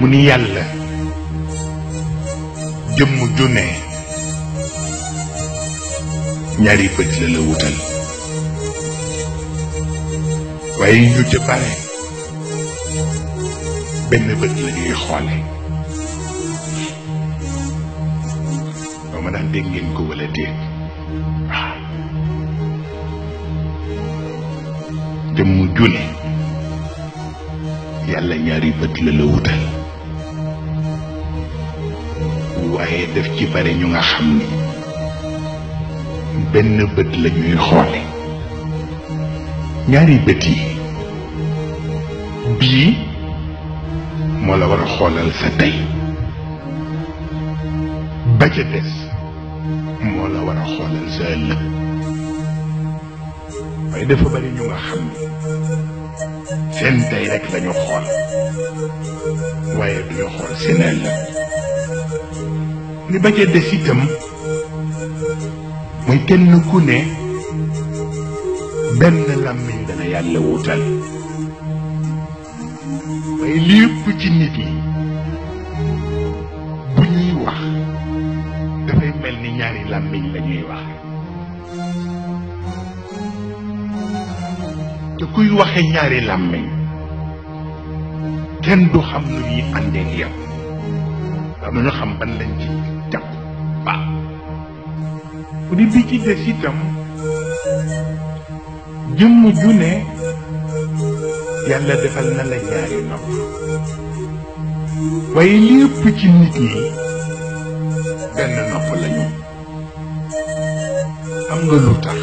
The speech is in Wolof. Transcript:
mu ni yàlla jëmm ju ne ñaari bët la la wutal waaye ñu ca bare benn bët la ñuy xoole doo ma daan dégg ngeen ko wala déet waaw jëmm ju ne yàlla ñaari bët la la wutal waaye def ci bare ñu nga xam ni benn bët la ñuy xoole ñaari bët yi bii moo la war a xoolal sa tey ba ca des moo la war a xoolal sa ëllëg waaye dafa bari ñu nga xam ni seen tey rek lañu xool waaye duñu xool seen ëllëg ni ba ca des itam mooy kenn ku ne benn làmmiñ dana yàlla wutal waaye lépp ci nit ñi bu ñuy wax dafay mel ni ñaari làmmiñ la ñuy wax te kuy waxe ñaari làmmiñ kenn du xam nu ñuy àndeek yow am nañu xam ban lañ ci jàpp waaw bu di bi ci des itam jëmm ju ne yàlla defal na la ñaari nopp waaye lépp ci nit ñi benn nopp lañu am nga lu tax